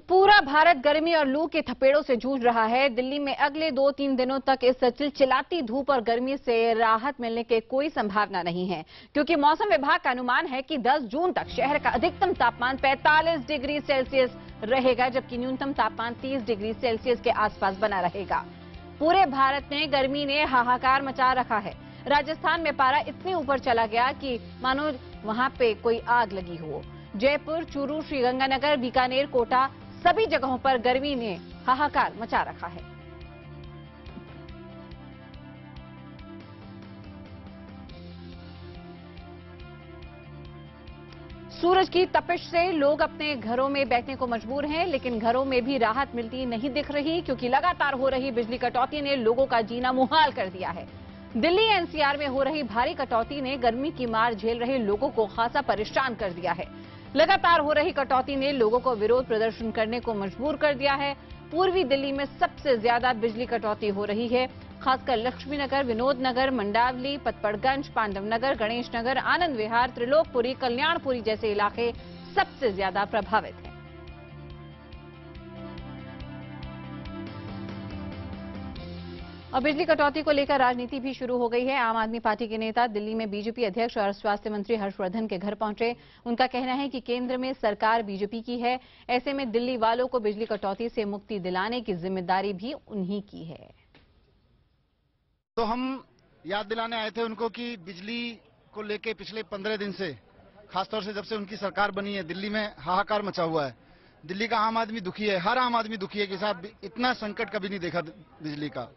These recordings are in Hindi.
पूरा भारत गर्मी और लू के थपेड़ों से जूझ रहा है। दिल्ली में अगले 2-3 दिनों तक इस चिलचिलाती धूप और गर्मी से राहत मिलने की कोई संभावना नहीं है, क्योंकि मौसम विभाग का अनुमान है कि 10 जून तक शहर का अधिकतम तापमान 45 डिग्री सेल्सियस रहेगा, जबकि न्यूनतम तापमान 30 डिग्री सेल्सियस के आसपास बना रहेगा। पूरे भारत में गर्मी ने हाहाकार मचा रखा है। राजस्थान में पारा इतने ऊपर चला गया कि मानो वहां पे कोई आग लगी हो। जयपुर, चूरू, श्रीगंगानगर, बीकानेर, कोटा सभी जगहों पर गर्मी ने हाहाकार मचा रखा है। सूरज की तपिश से लोग अपने घरों में बैठने को मजबूर हैं, लेकिन घरों में भी राहत मिलती नहीं दिख रही, क्योंकि लगातार हो रही बिजली कटौती ने लोगों का जीना मुहाल कर दिया है। दिल्ली एनसीआर में हो रही भारी कटौती ने गर्मी की मार झेल रहे लोगों को खासा परेशान कर दिया है। लगातार हो रही कटौती ने लोगों को विरोध प्रदर्शन करने को मजबूर कर दिया है। पूर्वी दिल्ली में सबसे ज्यादा बिजली कटौती हो रही है, खासकर लक्ष्मीनगर, विनोद नगर, मंडावली, पतपड़गंज, पांडव नगर, गणेश नगर, आनंद विहार, त्रिलोकपुरी, कल्याणपुरी जैसे इलाके सबसे ज्यादा प्रभावित हैं। और बिजली कटौती को लेकर राजनीति भी शुरू हो गई है। आम आदमी पार्टी के नेता दिल्ली में बीजेपी अध्यक्ष और स्वास्थ्य मंत्री हर्षवर्धन के घर पहुंचे। उनका कहना है कि केंद्र में सरकार बीजेपी की है, ऐसे में दिल्ली वालों को बिजली कटौती से मुक्ति दिलाने की जिम्मेदारी भी उन्हीं की है। तो हम याद दिलाने आए थे उनको कि बिजली को लेकर पिछले 15 दिन से, खासतौर से जब से उनकी सरकार बनी है, दिल्ली में हाहाकार मचा हुआ है। दिल्ली का आम आदमी दुखी है, हर आम आदमी दुखी है कि साहब इतना संकट कभी नहीं देखा बिजली का।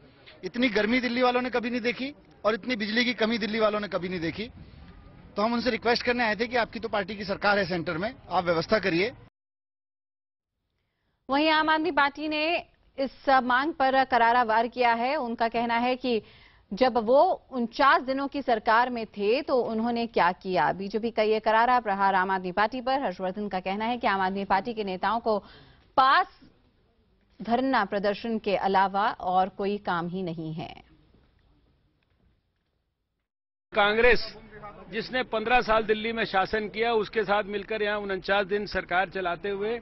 इतनी गर्मी दिल्ली वालों ने कभी नहीं देखी और इतनी बिजली की कमी दिल्ली वालों ने कभी नहीं देखी। तो हम उनसे रिक्वेस्ट करने आए थे कि आपकी तो पार्टी की सरकार है सेंटर में, आप व्यवस्था करिए। वहीं आम आदमी पार्टी ने इस मांग पर करारा वार किया है। उनका कहना है कि जब वो 49 दिनों की सरकार में थे तो उन्होंने क्या किया। बीजेपी का ये करारा प्रहार आम आदमी पार्टी पर। हर्षवर्धन का कहना है कि आम आदमी पार्टी के नेताओं को पास धरना प्रदर्शन के अलावा और कोई काम ही नहीं है। कांग्रेस जिसने 15 साल दिल्ली में शासन किया, उसके साथ मिलकर यहां 49 दिन सरकार चलाते हुए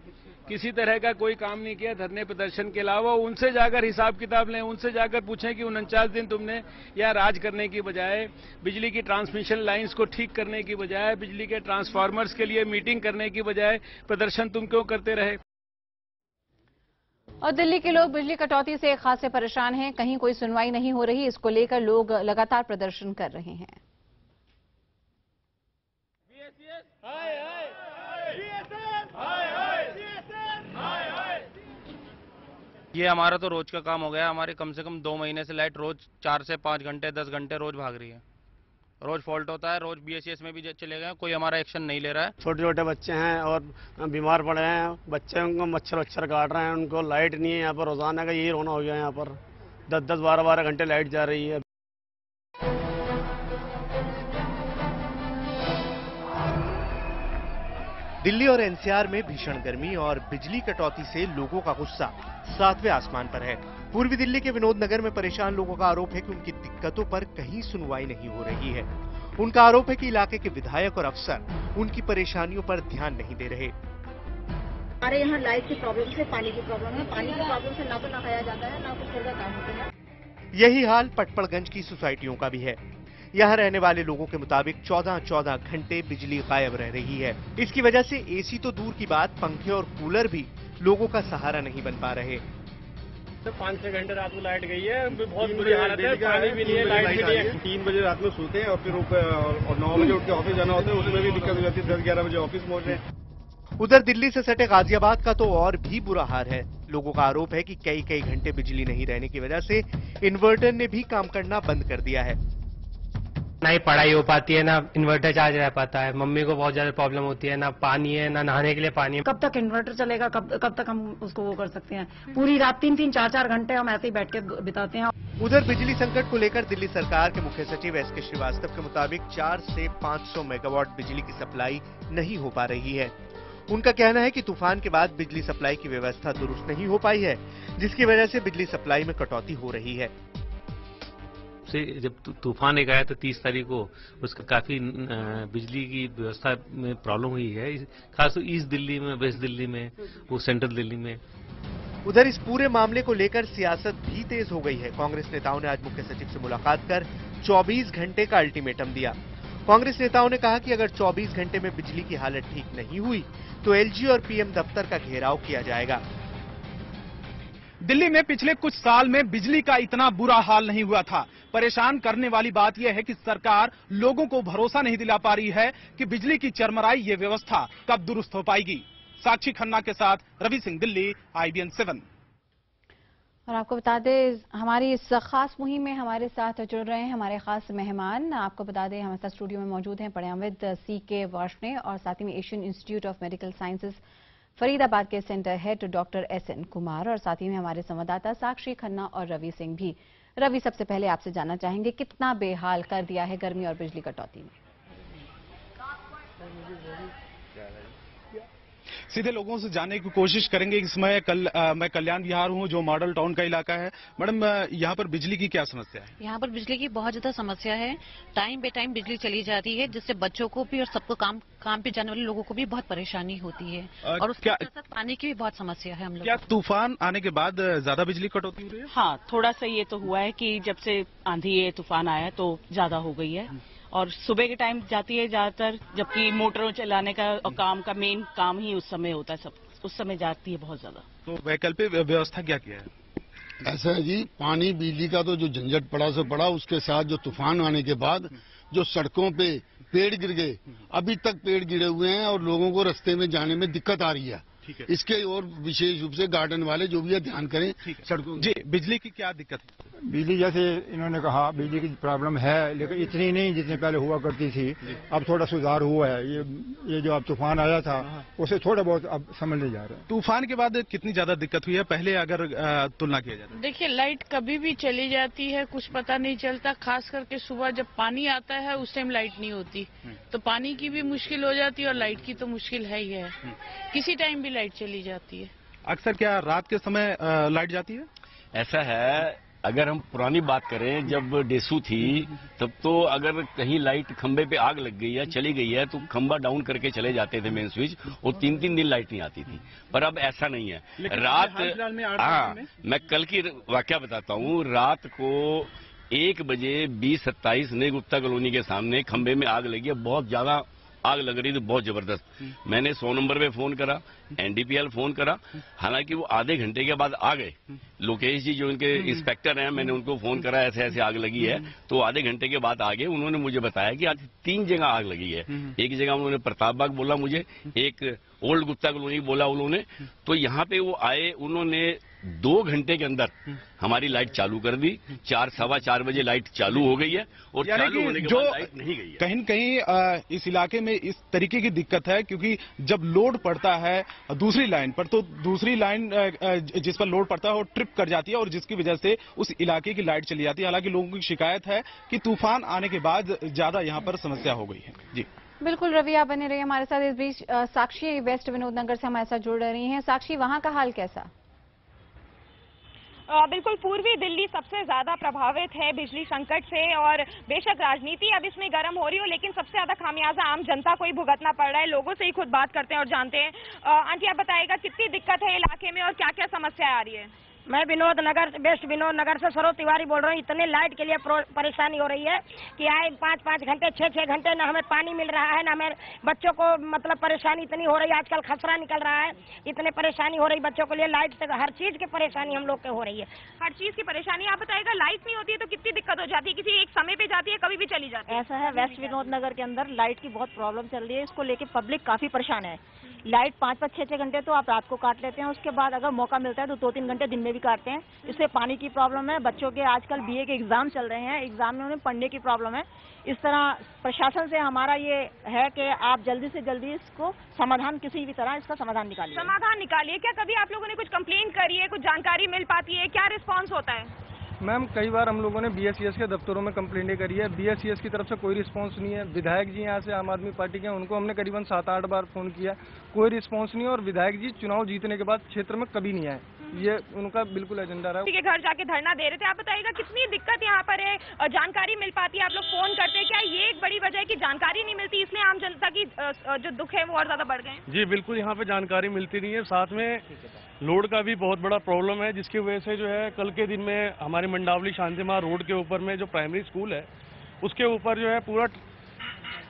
किसी तरह का कोई काम नहीं किया धरने प्रदर्शन के अलावा। उनसे जाकर हिसाब किताब लें, उनसे जाकर पूछें कि 49 दिन तुमने यह राज करने की बजाय, बिजली की ट्रांसमिशन लाइंस को ठीक करने की बजाय, बिजली के ट्रांसफार्मर्स के लिए मीटिंग करने की बजाय प्रदर्शन तुम क्यों करते रहे। और दिल्ली के लोग बिजली कटौती से खासे परेशान हैं। कहीं कोई सुनवाई नहीं हो रही, इसको लेकर लोग लगातार प्रदर्शन कर रहे हैं। ये हमारा तो रोज का काम हो गया। हमारे कम से कम 2 महीने से लाइट रोज 4 से 5 घंटे 10 घंटे रोज भाग रही है। रोज फॉल्ट होता है, रोज बीएसईएस में भी चले गए, कोई हमारा एक्शन नहीं ले रहा है। छोटे छोटे बच्चे हैं और बीमार पड़े हैं, बच्चे उनको मच्छर काट रहे हैं, उनको लाइट नहीं है। यहाँ पर रोजाना का यही रोना हो गया। यहाँ पर 10-10, 12-12 घंटे लाइट जा रही है। दिल्ली और एनसीआर में भीषण गर्मी और बिजली कटौती से लोगों का गुस्सा 7वें आसमान पर है। पूर्वी दिल्ली के विनोद नगर में परेशान लोगों का आरोप है कि उनकी दिक्कतों पर कहीं सुनवाई नहीं हो रही है। उनका आरोप है कि इलाके के विधायक और अफसर उनकी परेशानियों पर ध्यान नहीं दे रहे। हमारे यहाँ लाइट की प्रॉब्लम से पानी की प्रॉब्लम है। पानी की प्रॉब्लम से ना तो नहाया जाता है, ना कुछ का काम होता है। यही हाल पटपड़गंज की सोसाइटियों का भी है। यहाँ रहने वाले लोगों के मुताबिक 14-14 घंटे बिजली गायब रह रही है। इसकी वजह से एसी तो दूर की बात, पंखे और कूलर भी लोगों का सहारा नहीं बन पा रहे। 5-6 घंटे रात को लाइट गई है, बहुत बुरी हालत है। पानी भी नहीं है, लाइट भी नहीं है। 3 बजे रात में सोते हैं और फिर 9 बजे उठ के ऑफिस जाना होता है, उसमें भी दिक्कत हो जाती है। 10-11 बजे ऑफिस पहुंच रहे हैं। उधर दिल्ली से सटे गाजियाबाद का तो और भी बुरा हाल है। लोगों का आरोप है कि कई घंटे बिजली नहीं रहने की वजह से इन्वर्टर ने भी काम करना बंद कर दिया है। ना ही पढ़ाई हो पाती है, ना इन्वर्टर चार्ज रह पाता है। मम्मी को बहुत ज्यादा प्रॉब्लम होती है, ना पानी है, ना नहाने के लिए पानी है। कब तक इन्वर्टर चलेगा, कब तक हम उसको वो कर सकते हैं। पूरी रात 3-3, 4-4 घंटे हम ऐसे ही बैठ के बिताते हैं। उधर बिजली संकट को लेकर दिल्ली सरकार के मुख्य सचिव एसके श्रीवास्तव के मुताबिक 4 से 500 मेगावाट बिजली की सप्लाई नहीं हो पा रही है। उनका कहना है कि तूफान के बाद बिजली सप्लाई की व्यवस्था दुरुस्त नहीं हो पाई है, जिसकी वजह से बिजली सप्लाई में कटौती हो रही है। से जब तूफान एक आया तो 30 तारीख को उसका काफी बिजली की व्यवस्था में प्रॉब्लम हुई है, खासतौर ईस्ट दिल्ली में, वेस्ट दिल्ली में, वो सेंट्रल दिल्ली में। उधर इस पूरे मामले को लेकर सियासत भी तेज हो गई है। कांग्रेस नेताओं ने आज मुख्य सचिव से मुलाकात कर 24 घंटे का अल्टीमेटम दिया। कांग्रेस नेताओं ने कहा कि अगर 24 घंटे में बिजली की हालत ठीक नहीं हुई तो एलजी और पीएम दफ्तर का घेराव किया जाएगा। दिल्ली में पिछले कुछ साल में बिजली का इतना बुरा हाल नहीं हुआ था। परेशान करने वाली बात यह है कि सरकार लोगों को भरोसा नहीं दिला पा रही है कि बिजली की चरमराई ये व्यवस्था कब दुरुस्त हो पाएगी। साक्षी खन्ना के साथ रवि सिंह, दिल्ली, IBN 7। और आपको बता दें, हमारी इस खास मुहिम में हमारे साथ जुड़ रहे हैं हमारे खास मेहमान। आपको बता दें, हमारे साथ स्टूडियो में मौजूद हैं पर्यावविद CK वार्ष्णेय और साथ ही में Asian Institute of Medical Sciences Faridabad के centre head doctor SN Kumar, और साथ ही में हमारे संवाददाता साक्षी खन्ना और रवि सिंह भी। रवि, सबसे पहले आपसे जानना चाहेंगे, कितना बेहाल कर दिया है गर्मी और बिजली कटौती ने? सीधे लोगों से जानने की कोशिश करेंगे। इस समय मैं कल्याण विहार हूं, जो मॉडल टाउन का इलाका है। मैडम, यहाँ पर बिजली की क्या समस्या है? यहाँ पर बिजली की बहुत ज्यादा समस्या है। टाइम बे टाइम बिजली चली जाती है, जिससे बच्चों को भी और सबको काम पे जाने वाले लोगों को भी बहुत परेशानी होती है। और उसके साथ पानी की भी बहुत समस्या है हम लोग। क्या तूफान आने के बाद ज्यादा बिजली कटौती हो रही है? हाँ, थोड़ा सा ये तो हुआ है कि जब से आंधी ये तूफान आया तो ज्यादा हो गई है। और सुबह के टाइम जाती है ज्यादातर, जबकि मोटरों चलाने का और काम का मेन काम ही उस समय होता है, सब उस समय जाती है बहुत ज्यादा। तो वैकल्पिक व्यवस्था क्या किया है? ऐसा है जी, पानी बिजली का तो जो झंझट पड़ा से पड़ा, उसके साथ जो तूफान आने के बाद जो सड़कों पे पेड़ गिर गए, अभी तक पेड़ गिरे हुए हैं और लोगों को रास्ते में जाने में दिक्कत आ रही है। इसके और विशेष रूप से गार्डन वाले जो भी है ध्यान करें सड़कों। जी, बिजली की क्या दिक्कत है? बिजली जैसे इन्होंने कहा, बिजली की प्रॉब्लम है, लेकिन इतनी नहीं जितने पहले हुआ करती थी। अब थोड़ा सुधार हुआ है। ये जो अब तूफान आया था उसे थोड़ा बहुत अब समझ नहीं जा रहा है। तूफान के बाद कितनी ज्यादा दिक्कत हुई है पहले अगर तुलना किया जाए? देखिए, लाइट कभी भी चली जाती है, कुछ पता नहीं चलता। खास करके सुबह जब पानी आता है उस टाइम लाइट नहीं होती, तो पानी की भी मुश्किल हो जाती है और लाइट की तो मुश्किल है ही है। किसी टाइम भी लाइट चली जाती है। अक्सर क्या रात के समय लाइट जाती है? ऐसा है, अगर हम पुरानी बात करें, जब डेसू थी तब तो अगर कहीं लाइट खंबे पे आग लग गई है, चली गई है, तो खंबा डाउन करके चले जाते थे मेन स्विच, और 3-3 दिन लाइट नहीं आती थी। पर अब ऐसा नहीं है। रात, हाँ, मैं कल की वाकया बताता हूँ। रात को 1 बजे 20:27 ने गुप्ता कॉलोनी के सामने खंबे में आग लगी है। बहुत ज्यादा आग लग रही थी, बहुत जबरदस्त। मैंने 100 नंबर पे फोन करा, NDPL फोन करा, हालांकि वो आधे घंटे के बाद आ गए। लोकेश जी जो इनके इंस्पेक्टर हैं, मैंने उनको फोन करा, ऐसे ऐसे आग लगी है, तो आधे घंटे के बाद आ गए। उन्होंने मुझे बताया कि आज 3 जगह आग लगी है। एक जगह उन्होंने प्रताप बाग बोला मुझे, एक ओल्ड गुप्ता कॉलोनी बोला उन्होंने। तो यहाँ पे वो आए, उन्होंने 2 घंटे के अंदर हमारी लाइट चालू कर दी। 4-4:15 बजे लाइट चालू हो गई है, और चालू होने के बाद लाइट नहीं गई है। कहीं न कहीं इस इलाके में इस तरीके की दिक्कत है, क्योंकि जब लोड पड़ता है दूसरी लाइन पर, तो दूसरी लाइन जिस पर लोड पड़ता है वो ट्रिप कर जाती है, और जिसकी वजह से उस इलाके की लाइट चली जाती है। हालांकि लोगों की शिकायत है कि तूफान आने के बाद ज्यादा यहाँ पर समस्या हो गई है। जी बिल्कुल रवि, आप बने रहिए हमारे साथ। इस बीच साक्षी वेस्ट विनोद नगर से हमारे साथ जुड़ रही हैं। साक्षी, वहां का हाल कैसा? बिल्कुल, पूर्वी दिल्ली सबसे ज्यादा प्रभावित है बिजली संकट से, और बेशक राजनीति अब इसमें गर्म हो रही हो, लेकिन सबसे ज्यादा खामियाजा आम जनता को ही भुगतना पड़ रहा है। लोगों से ही खुद बात करते हैं और जानते हैं। आंटी, आप बताइएगा कितनी दिक्कत है इलाके में और क्या क्या समस्या आ रही है? मैं विनोद नगर, वेस्ट विनोद नगर से सरोज तिवारी बोल रहा हूँ। इतने लाइट के लिए परेशानी हो रही है कि आए 5-5 घंटे 6-6 घंटे ना हमें पानी मिल रहा है, ना हमें बच्चों को मतलब परेशानी इतनी हो रही है। आजकल खसरा निकल रहा है, इतने परेशानी हो रही बच्चों के लिए। लाइट से हर चीज की परेशानी हम लोग के हो रही है। हर चीज की परेशानी। आप बताइएगा, लाइट नहीं होती है तो कितनी दिक्कत हो जाती है? किसी एक समय पे जाती है, कभी भी चली जाती है? ऐसा है, वेस्ट विनोद नगर के अंदर लाइट की बहुत प्रॉब्लम चल रही है। इसको लेके पब्लिक काफी परेशान है। लाइट 5-5, 6-6 घंटे तो आप रात को काट लेते हैं, उसके बाद अगर मौका मिलता है तो 2-3 घंटे दिन में भी काटते हैं। इससे पानी की प्रॉब्लम है। बच्चों के आजकल BA के एग्जाम चल रहे हैं, एग्जाम में उन्हें पढ़ने की प्रॉब्लम है। इस तरह प्रशासन से हमारा ये है कि आप जल्दी से जल्दी इसको समाधान, किसी भी तरह इसका समाधान निकालिए। समाधान निकालिए। क्या कभी आप लोगों ने कुछ कंप्लेंट करी है, कुछ जानकारी मिल पाती है? क्या रिस्पॉन्स होता है? मैम, कई बार हम लोगों ने BSES के दफ्तरों में कंप्लेंटें करी है। BSES की तरफ से कोई रिस्पांस नहीं है। विधायक जी यहाँ से आम आदमी पार्टी के, उनको हमने करीबन 7-8 बार फोन किया, कोई रिस्पांस नहीं है। और विधायक जी चुनाव जीतने के बाद क्षेत्र में कभी नहीं आए। ये उनका बिल्कुल एजेंडा रहा। के घर जाके धरना दे रहे थे, आप बताइएगा कितनी दिक्कत यहाँ पर है, जानकारी मिल पाती है, आप लोग फोन करते हैं, क्या ये एक बड़ी वजह है कि जानकारी नहीं मिलती इसलिए आम जनता की जो दुख है वो और ज्यादा बढ़ गए हैं? जी बिल्कुल, यहाँ पे जानकारी मिलती नहीं है, साथ में लोड का भी बहुत बड़ा प्रॉब्लम है, जिसकी वजह से जो है कल के दिन में हमारी मंडावली शांतिमार रोड के ऊपर में जो प्राइमरी स्कूल है उसके ऊपर जो है पूरा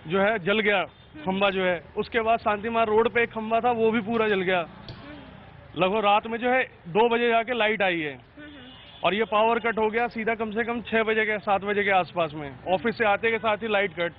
जो है जल गया खंबा जो है। उसके बाद शांतिमार रोड पे एक खंबा था वो भी पूरा जल गया। लगभग रात में जो है 2 बजे जाके लाइट आई है और ये पावर कट हो गया सीधा कम से कम 6 बजे के 7 बजे के आसपास में। ऑफिस से आते के साथ ही लाइट कट,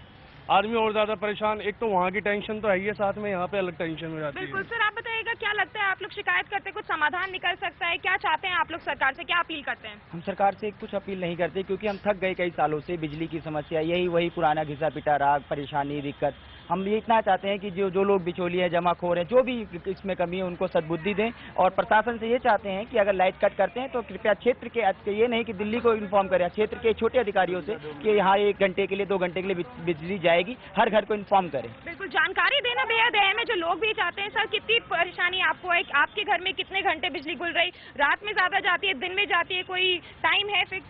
आदमी और ज्यादा परेशान। एक तो वहाँ की टेंशन तो है ही है, साथ में यहाँ पे अलग टेंशन हो जाती है। बिल्कुल सर, आप बताइएगा क्या लगता है, आप लोग शिकायत करते हैं, कुछ समाधान निकल सकता है? क्या चाहते हैं आप लोग सरकार से, क्या अपील करते हैं? हम सरकार से कुछ अपील नहीं करते क्योंकि हम थक गए कई सालों से। बिजली की समस्या यही वही पुराना घिसा पिटा राग, परेशानी, दिक्कत। हम ये इतना चाहते हैं कि जो लोग बिचौलिए हैं, जमाखोर हैं, जो भी इसमें कमी है उनको सद्बुद्धि दें। और प्रशासन से ये चाहते हैं कि अगर लाइट कट करते हैं तो कृपया क्षेत्र के, ये नहीं कि दिल्ली को इन्फॉर्म करें, क्षेत्र के छोटे अधिकारियों से कि यहाँ 1 घंटे के लिए 2 घंटे के लिए बिजली जाएगी, हर घर को इन्फॉर्म करें। बिल्कुल, जानकारी देना बेहद अहम है, जो लोग भी चाहते हैं। सर, कितनी परेशानी आपको है, आपके घर में कितने घंटे बिजली गुल रही, रात में ज्यादा जाती है, दिन में जाती है, कोई टाइम है फिक्स?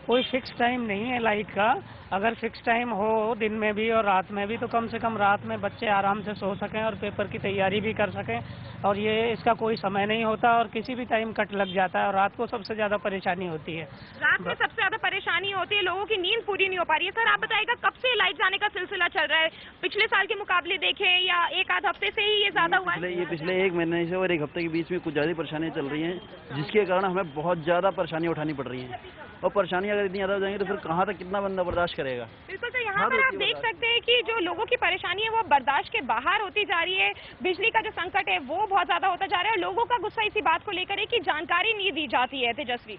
कोई फिक्स टाइम नहीं है लाइट का। अगर फिक्स टाइम हो दिन में भी और रात में भी तो कम से कम रात में बच्चे आराम से सो सकें और पेपर की तैयारी भी कर सकें। और ये इसका कोई समय नहीं होता और किसी भी टाइम कट लग जाता है और रात को सबसे ज्यादा परेशानी होती है। रात में सबसे ज्यादा परेशानी होती है, लोगों की नींद पूरी नहीं हो पा रही है। सर, आप बताइएगा कब से लाइट जाने का सिलसिला चल रहा है? पिछले साल के मुकाबले देखें या 1 आध हफ्ते से ही ये ज्यादा हुआ है? ये पिछले 1 महीने से और 1 हफ्ते के बीच में कुछ ज्यादा परेशानियां चल रही हैं, जिसके कारण हमें बहुत ज्यादा परेशानियां उठानी पड़ रही हैं। और परेशानी अगर इतनी ज्यादा हो जाएंगी तो फिर कहाँ तक कितना बंदा बर्दाश्त करेगा? बिल्कुल, तो यहाँ पर आप देख सकते हैं कि जो लोगों की परेशानी है वो बर्दाश्त के बाहर होती जा रही है। बिजली का जो संकट है वो बहुत ज्यादा होता जा रहा है। लोगों का गुस्सा इसी बात को लेकर है कि जानकारी नहीं दी जाती है। तेजस्वी,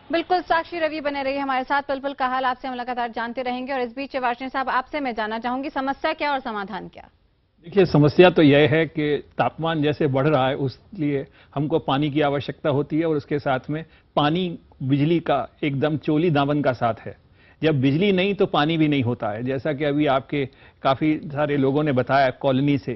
बिल्कुल, साक्षी रवि बने रही हमारे साथ, पल पल का हाल आपसे हम लगातार जानते रहेंगे। और इस बीच वार्षिक साहब, आपसे मैं जानना चाहूंगी समस्या क्या और समाधान क्या? देखिए, समस्या तो यह है कि तापमान जैसे बढ़ रहा है उसलिए हमको पानी की आवश्यकता होती है और उसके साथ में पानी बिजली का एकदम चोली दामन का साथ है। जब बिजली नहीं तो पानी भी नहीं होता है। जैसा कि अभी आपके काफी सारे लोगों ने बताया कॉलोनी से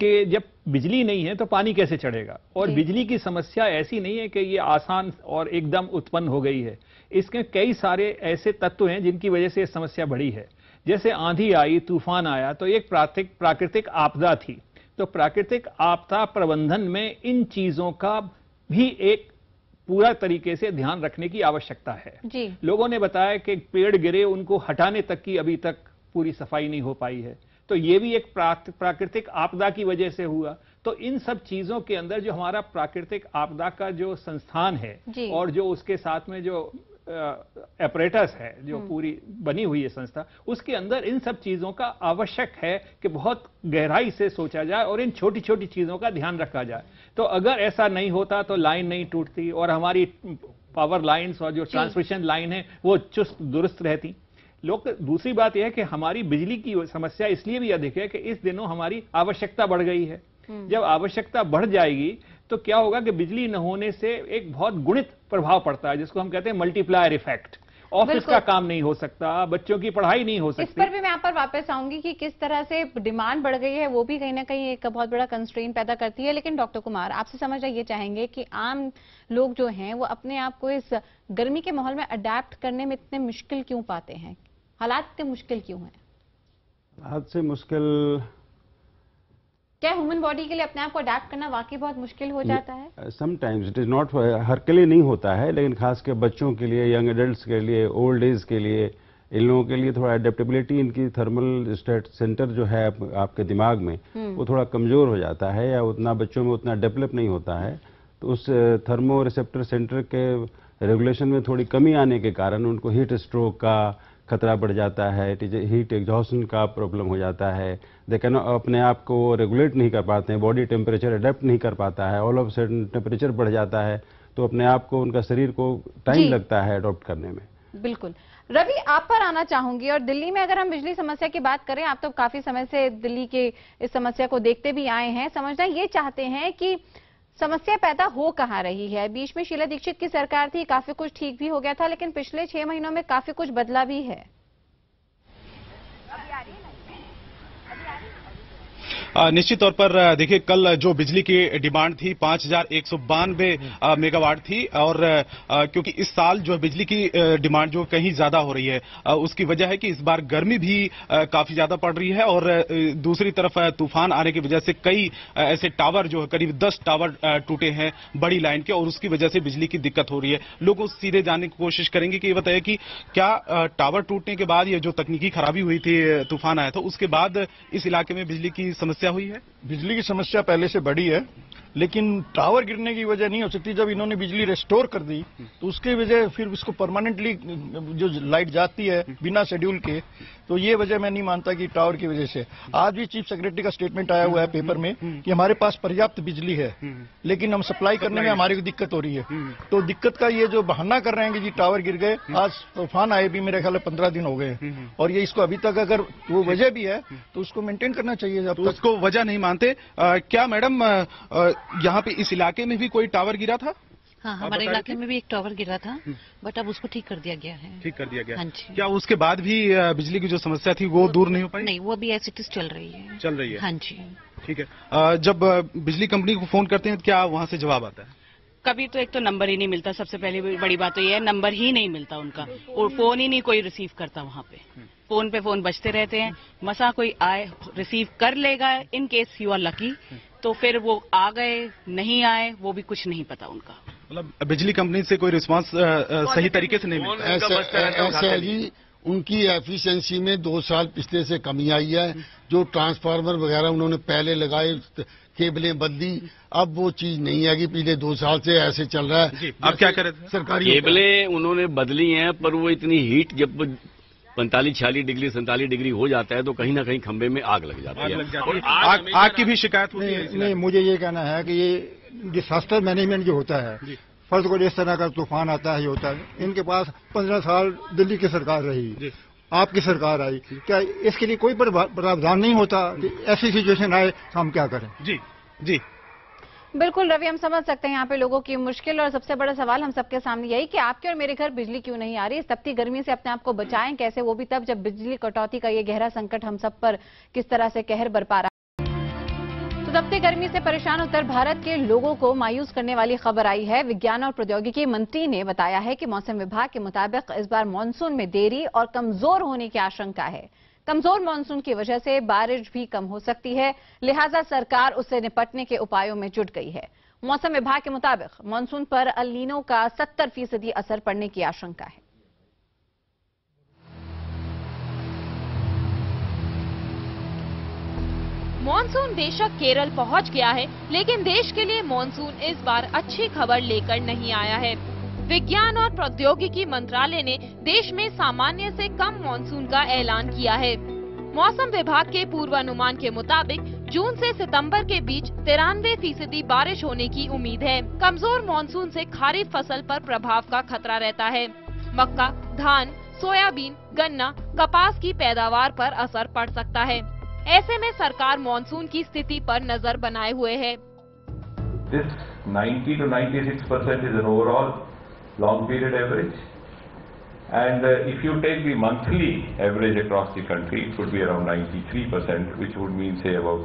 कि जब बिजली नहीं है तो पानी कैसे चढ़ेगा। और बिजली की समस्या ऐसी नहीं है कि ये आसान और एकदम उत्पन्न हो गई है। इसके कई सारे ऐसे तत्व हैं जिनकी वजह से ये समस्या बढ़ी है। जैसे आंधी आई, तूफान आया तो एक प्राकृतिक आपदा थी। तो प्राकृतिक आपदा प्रबंधन में इन चीजों का भी एक पूरा तरीके से ध्यान रखने की आवश्यकता है। जी। लोगों ने बताया कि पेड़ गिरे, उनको हटाने तक की अभी तक पूरी सफाई नहीं हो पाई है। तो ये भी एक प्राकृतिक आपदा की वजह से हुआ। तो इन सब चीजों के अंदर जो हमारा प्राकृतिक आपदा का जो संस्थान है और जो उसके साथ में जो एपरेटस है, जो पूरी बनी हुई है संस्था, उसके अंदर इन सब चीजों का आवश्यक है कि बहुत गहराई से सोचा जाए और इन छोटी छोटी चीजों का ध्यान रखा जाए। तो अगर ऐसा नहीं होता तो लाइन नहीं टूटती और हमारी पावर लाइन्स और जो ट्रांसमिशन लाइन है वो चुस्त दुरुस्त रहती। दूसरी बात यह है कि हमारी बिजली की समस्या इसलिए भी अधिक है कि इस दिनों हमारी आवश्यकता बढ़ गई है। जब आवश्यकता बढ़ जाएगी तो क्या होगा कि बिजली न होने से एक बहुत गुणित प्रभाव पड़ता है, जिसको हम कहते हैं मल्टीप्लायर इफेक्ट। ऑफिस का काम नहीं हो सकता, बच्चों की पढ़ाई नहीं हो सकती। इस पर भी मैं यहाँ पर वापस आऊंगी कि किस तरह से डिमांड बढ़ गई है, वो भी कहीं ना कहीं एक बहुत बड़ा कंस्ट्रेंट पैदा करती है। लेकिन डॉक्टर कुमार, आपसे समझना ये चाहेंगे कि आम लोग जो हैं वो अपने आप को इस गर्मी के माहौल में अडेप्ट करने में इतने मुश्किल क्यों पाते हैं? हालात इतने मुश्किल क्यों हैं? हाथ से मुश्किल क्या ह्यूमन बॉडी के लिए अपने आप को अडेप्ट करना वाकई बहुत मुश्किल हो जाता है? समटाइम्स इट इज नॉट, हर के लिए नहीं होता है, लेकिन खासकर बच्चों के लिए, यंग एडल्ट्स के लिए, ओल्ड एज के लिए, इन लोगों के लिए थोड़ा एडेप्टेबिलिटी, इनकी थर्मल सेंटर जो है आपके दिमाग में वो थोड़ा कमजोर हो जाता है या उतना बच्चों में उतना डेवलप नहीं होता है। तो उस थर्मो रिसेप्टर सेंटर के रेगुलेशन में थोड़ी कमी आने के कारण उनको हीट स्ट्रोक का खतरा बढ़ जाता है, हीट एग्जॉशन का प्रॉब्लम हो जाता है। दे कैन अपने आप को रेगुलेट नहीं कर पाते हैं, बॉडी टेम्परेचर अडेप्ट नहीं कर पाता है, ऑल ऑफ सडन टेम्परेचर बढ़ जाता है तो अपने आप को, उनका शरीर को टाइम लगता है अडॉप्ट करने में। बिल्कुल। रवि, आप पर आना चाहूंगी। और दिल्ली में अगर हम बिजली समस्या की बात करें, आप तो काफी समय से दिल्ली के इस समस्या को देखते भी आए हैं, समझना ये चाहते हैं कि समस्या पैदा हो कहाँ रही है? बीच में शीला दीक्षित की सरकार थी, काफी कुछ ठीक भी हो गया था, लेकिन पिछले 6 महीनों में काफी कुछ बदला भी है। निश्चित तौर पर देखिए, कल जो बिजली की डिमांड थी 5192 मेगावाट थी, और क्योंकि इस साल जो बिजली की डिमांड जो कहीं ज्यादा हो रही है, उसकी वजह है कि इस बार गर्मी भी काफी ज्यादा पड़ रही है, और दूसरी तरफ तूफान आने की वजह से कई ऐसे टावर जो करीब 10 टावर टूटे हैं बड़ी लाइन के, और उसकी वजह से बिजली की दिक्कत हो रही है। लोगों से सीधे जानने की कोशिश करेंगे कि ये बताइए कि क्या टावर टूटने के बाद ये जो तकनीकी खराबी हुई थी, तूफान आया था, उसके बाद इस इलाके में बिजली की समस्या हुई है? बिजली की समस्या पहले से बड़ी है, लेकिन टावर गिरने की वजह नहीं हो सकती। जब इन्होंने बिजली रेस्टोर कर दी तो उसके वजह फिर उसको परमानेंटली जो लाइट जाती है बिना शेड्यूल के, तो ये वजह मैं नहीं मानता कि टावर की वजह से। आज भी चीफ सेक्रेटरी का स्टेटमेंट आया हुआ है पेपर में कि हमारे पास पर्याप्त बिजली है, लेकिन हम सप्लाई करने में हमारी दिक्कत हो रही है। तो दिक्कत का ये जो बहाना कर रहे हैं कि जी टावर गिर गए, आज तूफान आए भी मेरे ख्याल 15 दिन हो गए, और ये इसको अभी तक अगर वो वजह भी है तो उसको मेंटेन करना चाहिए। जब तो उसको वजह नहीं मानते। क्या मैडम यहाँ पे इस इलाके में भी कोई टावर गिरा था? हाँ, हमारे इलाके में भी एक टावर गिरा था, बट अब उसको ठीक कर दिया गया है। ठीक कर दिया गया। हाँ जी। क्या उसके बाद भी बिजली की जो समस्या थी वो दूर नहीं हो पाई? नहीं, वो भी एज इट इज चल रही है। चल रही है। हाँ जी। ठीक है। जब बिजली कंपनी को फोन करते हैं तो क्या वहाँ से जवाब आता है? कभी तो एक तो नंबर ही नहीं मिलता, सबसे पहले बड़ी बात तो ये है, नंबर ही नहीं मिलता उनका, और फोन ही नहीं कोई रिसीव करता वहाँ पे। फोन पे फोन बजते रहते हैं, मसा कोई आए रिसीव कर लेगा, in case you are lucky, तो फिर वो आ गए नहीं आए वो भी कुछ नहीं पता उनका। मतलब बिजली कंपनी से कोई रिस्पांस सही तरीके से नहीं मिलता। ऐसे है जी, उनकी एफिशिएंसी में 2 साल पिछले से कमी आई है। जो ट्रांसफार्मर वगैरह उन्होंने पहले लगाए, केबलें बदली, अब वो चीज नहीं है कि पिछले 2 साल से ऐसे चल रहा है। अब क्या करें? सरकारी केबलें उन्होंने बदली हैं, पर वो इतनी हीट जब 45-46 डिग्री 47 डिग्री हो जाता है तो कहीं ना कहीं खंबे में आग लग जाती है। और आग की भी शिकायत होती है? नहीं, मुझे ये कहना है कि ये डिजास्टर मैनेजमेंट जो होता है, फर्ज को इस तरह का तूफान आता है, ये होता है, इनके पास 15 साल दिल्ली की सरकार रही, आपकी सरकार आई, क्या इसके लिए कोई प्रावधान नहीं होता कि ऐसी सिचुएशन आए तो हम क्या करें? जी जी बिल्कुल रवि, हम समझ सकते हैं यहाँ पे लोगों की मुश्किल, और सबसे बड़ा सवाल हम सबके सामने यही कि आपके और मेरे घर बिजली क्यों नहीं आ रही। इस तपती गर्मी से अपने आप को बचाएं कैसे, वो भी तब जब बिजली कटौती का ये गहरा संकट हम सब पर किस तरह से कहर बरपा रहा है। तो तपती गर्मी से परेशान उत्तर भारत के लोगों को मायूस करने वाली खबर आई है। विज्ञान और प्रौद्योगिकी मंत्री ने बताया है कि मौसम विभाग के मुताबिक इस बार मानसून में देरी और कमजोर होने की आशंका है। कमजोर मानसून की वजह से बारिश भी कम हो सकती है, लिहाजा सरकार उससे निपटने के उपायों में जुट गई है। मौसम विभाग के मुताबिक मानसून पर अल नीनो का 70% असर पड़ने की आशंका है। मानसून बेशक केरल पहुंच गया है, लेकिन देश के लिए मानसून इस बार अच्छी खबर लेकर नहीं आया है। विज्ञान और प्रौद्योगिकी मंत्रालय ने देश में सामान्य से कम मानसून का ऐलान किया है। मौसम विभाग के पूर्वानुमान के मुताबिक जून से सितंबर के बीच 93% बारिश होने की उम्मीद है। कमजोर मानसून से खरीफ फसल पर प्रभाव का खतरा रहता है। मक्का, धान, सोयाबीन, गन्ना, कपास की पैदावार पर असर पड़ सकता है। ऐसे में सरकार मानसून की स्थिति पर नजर बनाए हुए है। 90 to 96% is an overall long period average, and if you take the monthly average across the country, it would be around 93%, which would mean say about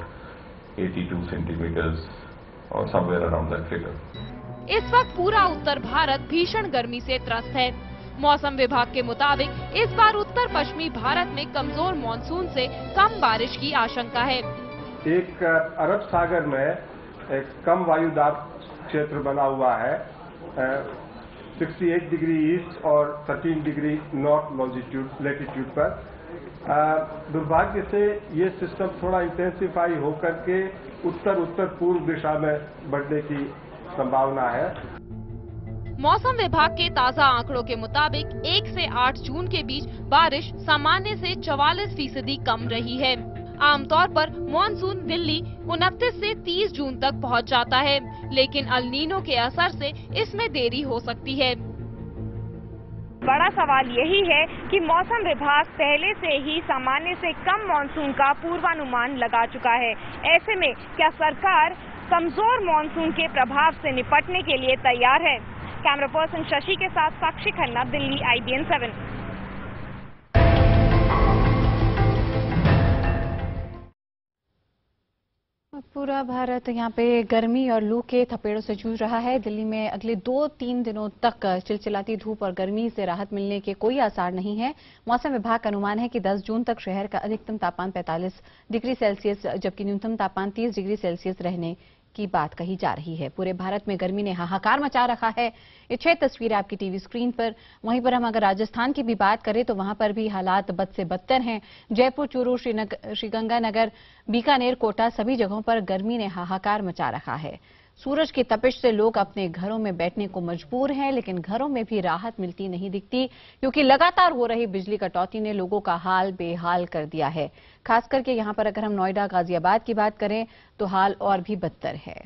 82 centimeters or somewhere around that figure. इस वक्त पूरा उत्तर भारत भीषण गर्मी से त्रस्त है। मौसम विभाग के मुताबिक इस बार उत्तर पश्चिमी भारत में कमजोर मानसून से कम बारिश की आशंका है। एक अरब सागर में एक कम वायुदाब क्षेत्र बना हुआ है 68 डिग्री ईस्ट और 13 डिग्री नॉर्थ लेटीट्यूड पर। दुर्भाग्य से ये सिस्टम थोड़ा इंटेंसिफाई होकर के उत्तर पूर्व दिशा में बढ़ने की संभावना है। मौसम विभाग के ताज़ा आंकड़ों के मुताबिक 1 से 8 जून के बीच बारिश सामान्य से 44% कम रही है। आमतौर पर मानसून दिल्ली 29 से 30 जून तक पहुंच जाता है, लेकिन अल नीनो के असर से इसमें देरी हो सकती है। बड़ा सवाल यही है कि मौसम विभाग पहले से ही सामान्य से कम मानसून का पूर्वानुमान लगा चुका है। ऐसे में क्या सरकार कमजोर मानसून के प्रभाव से निपटने के लिए तैयार है? कैमरा पर्सन शशि के साथ साक्षी खन्ना, दिल्ली, IBN 7। पूरा भारत यहाँ पे गर्मी और लू के थपेड़ों से जूझ रहा है। दिल्ली में अगले 2-3 दिनों तक चिलचिलाती धूप और गर्मी से राहत मिलने के कोई आसार नहीं है। मौसम विभाग का अनुमान है कि 10 जून तक शहर का अधिकतम तापमान 45 डिग्री सेल्सियस जबकि न्यूनतम तापमान 30 डिग्री सेल्सियस रहने की बात कही जा रही है। पूरे भारत में गर्मी ने हाहाकार मचा रखा है। ये 6 तस्वीरें आपकी टीवी स्क्रीन पर। वहीं पर हम अगर राजस्थान की भी बात करें तो वहां पर भी हालात बद से बदतर हैं। जयपुर, चूरू, श्रीगंगानगर, बीकानेर, कोटा सभी जगहों पर गर्मी ने हाहाकार मचा रखा है। सूरज की तपिश से लोग अपने घरों में बैठने को मजबूर हैं, लेकिन घरों में भी राहत मिलती नहीं दिखती क्योंकि लगातार हो रही बिजली कटौती ने लोगों का हाल बेहाल कर दिया है। खास करके यहां पर अगर हम नोएडा, गाजियाबाद की बात करें तो हाल और भी बदतर है।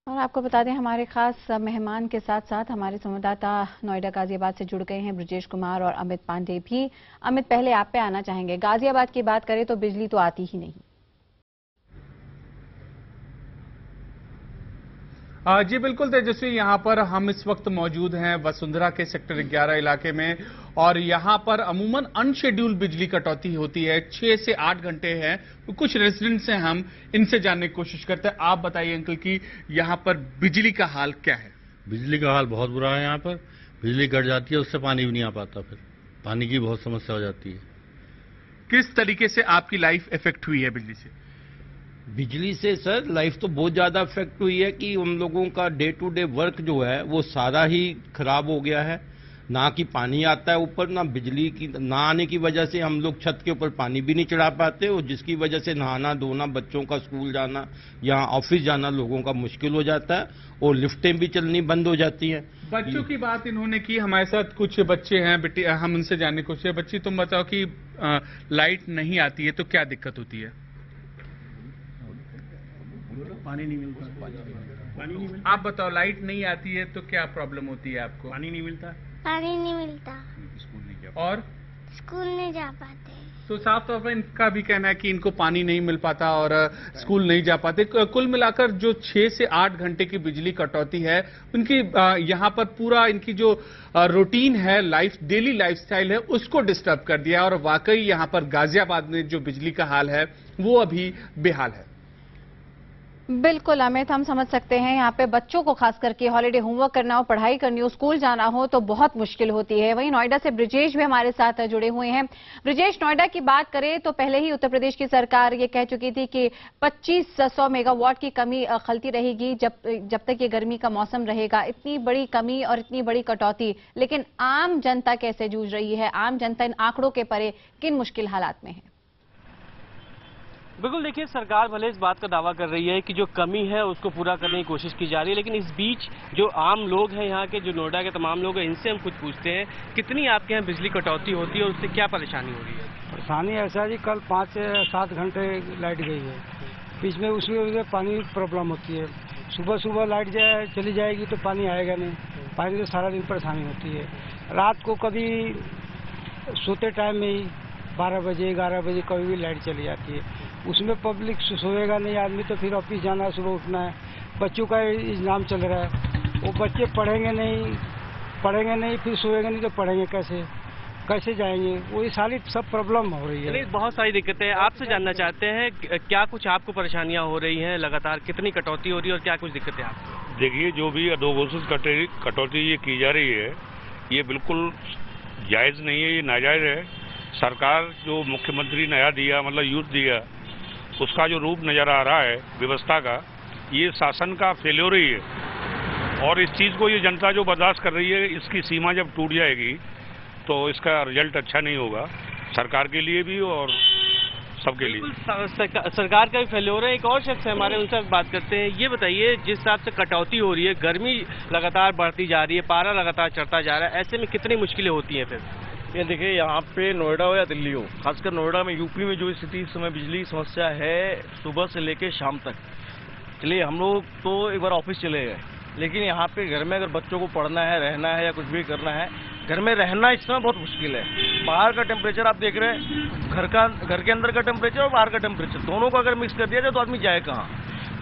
और आपको बता दें हमारे खास मेहमान के साथ साथ हमारे संवाददाता नोएडा, गाजियाबाद से जुड़ गए हैं ब्रजेश कुमार और अमित पांडे भी। अमित, पहले आप पे आना चाहेंगे। गाजियाबाद की बात करें तो बिजली तो आती ही नहीं। जी बिल्कुल तेजस्वी, यहाँ पर हम इस वक्त मौजूद हैं वसुंधरा के सेक्टर 11 इलाके में और यहाँ पर अमूमन अनशेड्यूल बिजली कटौती होती है। 6 से 8 घंटे है। कुछ रेजिडेंट्स हैं, हम इनसे जानने की कोशिश करते हैं। आप बताइए अंकल कि यहाँ पर बिजली का हाल क्या है? बिजली का हाल बहुत बुरा है। यहाँ पर बिजली कट जाती है, उससे पानी भी नहीं आ पाता, फिर पानी की बहुत समस्या हो जाती है। किस तरीके से आपकी लाइफ इफेक्ट हुई है बिजली से? बिजली से सर लाइफ तो बहुत ज्यादा इफेक्ट हुई है कि हम लोगों का डे टू डे वर्क जो है वो सारा ही खराब हो गया है। ना कि पानी आता है ऊपर, ना बिजली की ना आने की वजह से हम लोग छत के ऊपर पानी भी नहीं चढ़ा पाते और जिसकी वजह से नहाना धोना, बच्चों का स्कूल जाना या ऑफिस जाना लोगों का मुश्किल हो जाता है और लिफ्टें भी चलनी बंद हो जाती हैं। बच्चों की बात इन्होंने की। हमारे साथ कुछ बच्चे हैं, बेटी हम उनसे जानने की कोशिश। बच्ची तुम बताओ कि लाइट नहीं आती है तो क्या दिक्कत होती है? पानी नहीं मिलता। पानी नहीं मिलता। आप बताओ, लाइट नहीं आती है तो क्या प्रॉब्लम होती है आपको? पानी नहीं मिलता। पानी नहीं मिलता। स्कूल नहीं जा और स्कूल नहीं जा पाते। तो साफ तौर पर इनका भी कहना है कि इनको पानी नहीं मिल पाता और स्कूल नहीं जा पाते। कुल मिलाकर जो 6 से 8 घंटे की बिजली कटौती है उनकी यहाँ पर पूरा इनकी जो रूटीन है, डेली लाइफस्टाइल है, उसको डिस्टर्ब कर दिया और वाकई यहाँ पर गाजियाबाद में जो बिजली का हाल है वो अभी बेहाल है। बिल्कुल अमित, हम समझ सकते हैं। यहाँ पे बच्चों को खास करके हॉलीडे होमवर्क करना हो, पढ़ाई करनी हो, स्कूल जाना हो तो बहुत मुश्किल होती है। वहीं नोएडा से ब्रजेश भी हमारे साथ जुड़े हुए हैं। ब्रजेश, नोएडा की बात करें तो पहले ही उत्तर प्रदेश की सरकार ये कह चुकी थी कि 2500 मेगावाट की कमी खलती रहेगी जब तक ये गर्मी का मौसम रहेगा। इतनी बड़ी कमी और इतनी बड़ी कटौती, लेकिन आम जनता कैसे जूझ रही है? आम जनता इन आंकड़ों के परे किन मुश्किल हालात में है? बिल्कुल, देखिए सरकार भले इस बात का दावा कर रही है कि जो कमी है उसको पूरा करने की कोशिश की जा रही है, लेकिन इस बीच जो आम लोग हैं, यहाँ के जो नोएडा के तमाम लोग हैं, इनसे हम कुछ पूछते हैं कितनी आपके यहाँ बिजली कटौती होती है और उससे क्या परेशानी हो रही है? परेशानी ऐसा जी, कल 5 से 7 घंटे लाइट गई है। बीच में उसमें पानी प्रॉब्लम होती है। सुबह लाइट चली जाएगी तो पानी आएगा नहीं, पानी से सारा दिन परेशानी होती है। रात को कभी सोते टाइम में ही 12 बजे 11 बजे कभी भी लाइट चली जाती है। उसमें पब्लिक सोएगा नहीं आदमी तो फिर ऑफिस जाना है, सुबह उठना है। बच्चों का एग्जाम चल रहा है, वो बच्चे पढ़ेंगे नहीं फिर सोएंगे नहीं तो पढ़ेंगे कैसे जाएंगे? वही सारी सब प्रॉब्लम हो रही है। बहुत सारी दिक्कतें हैं। आपसे जानना चाहते हैं क्या कुछ आपको परेशानियां हो रही हैं? लगातार कितनी कटौती हो रही है और क्या कुछ दिक्कतें आपको? देखिए, जो भी अडोगोसिस कटौती ये की जा रही है ये बिल्कुल जायज़ नहीं है, ये नाजायज़ है। सरकार जो मुख्यमंत्री नया दिया, मतलब यूथ दिया, उसका जो रूप नजर आ रहा है व्यवस्था का, ये शासन का फेल्योर ही है और इस चीज़ को ये जनता जो बर्दाश्त कर रही है, इसकी सीमा जब टूट जाएगी तो इसका रिजल्ट अच्छा नहीं होगा सरकार के लिए भी और सबके लिए। सरकार का भी फेल्योर है। एक और शख्स है हमारे, उनसे बात करते हैं। ये बताइए, जिस हिसाब से कटौती हो रही है, गर्मी लगातार बढ़ती जा रही है, पारा लगातार चढ़ता जा रहा है, ऐसे में कितनी मुश्किलें होती हैं फिर? ये देखिए, यहाँ पे नोएडा हो या दिल्ली हो, खासकर नोएडा में, यूपी में जो स्थिति इस समय बिजली की समस्या है सुबह से लेकर शाम तक। चलिए, हम लोग तो एक बार ऑफिस चले गए, लेकिन यहाँ पे घर में अगर बच्चों को पढ़ना है, रहना है या कुछ भी करना है, घर में रहना इस समय बहुत मुश्किल है। बाहर का टेम्परेचर आप देख रहे हैं, घर के अंदर का टेम्परेचर और बाहर का टेम्परेचर दोनों को अगर मिक्स कर दिया जाए तो आदमी जाए कहाँ?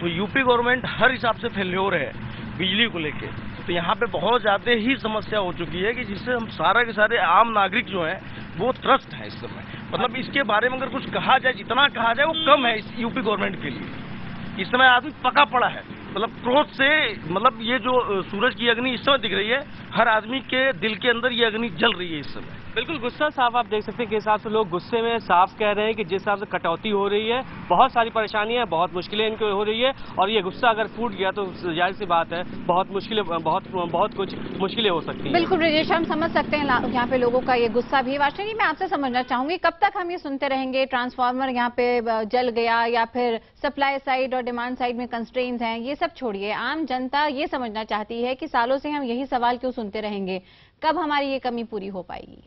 तो यूपी गवर्नमेंट हर हिसाब से फेल्योर है बिजली को लेके। तो यहाँ पे बहुत ज़्यादा ही समस्या हो चुकी है कि जिससे हम सारे के सारे आम नागरिक जो हैं वो त्रस्त है इस समय। मतलब इसके बारे में अगर कुछ कहा जाए, जितना कहा जाए वो कम है इस यूपी गवर्नमेंट के लिए। इस समय आदमी पका पड़ा है, मतलब क्रोध से, मतलब ये जो सूरज की अग्नि इस समय दिख रही है, हर आदमी के दिल के अंदर ये अग्नि जल रही है इस समय। बिल्कुल गुस्सा साफ आप देख सकते हैं कि हिसाब से लोग गुस्से में साफ कह रहे हैं कि जिस हिसाब से कटौती हो रही है, बहुत सारी परेशानियां, बहुत मुश्किलें इनको हो रही है, और ये गुस्सा अगर फूट गया तो जाहिर सी बात है बहुत मुश्किलें, बहुत कुछ मुश्किलें हो सकती हैं। बिल्कुल ब्रजेश, हम समझ सकते हैं यहाँ पे लोगों का ये गुस्सा भी। वाशनी जी, मैं आपसे समझना चाहूंगी, कब तक हम ये सुनते रहेंगे ट्रांसफार्मर यहाँ पे जल गया, या फिर सप्लाई साइड और डिमांड साइड में कंस्ट्रेंट्स हैं? ये सब छोड़िए, आम जनता ये समझना चाहती है कि सालों से हम यही सवाल क्यों सुनते रहेंगे, कब हमारी ये कमी पूरी हो पाएगी?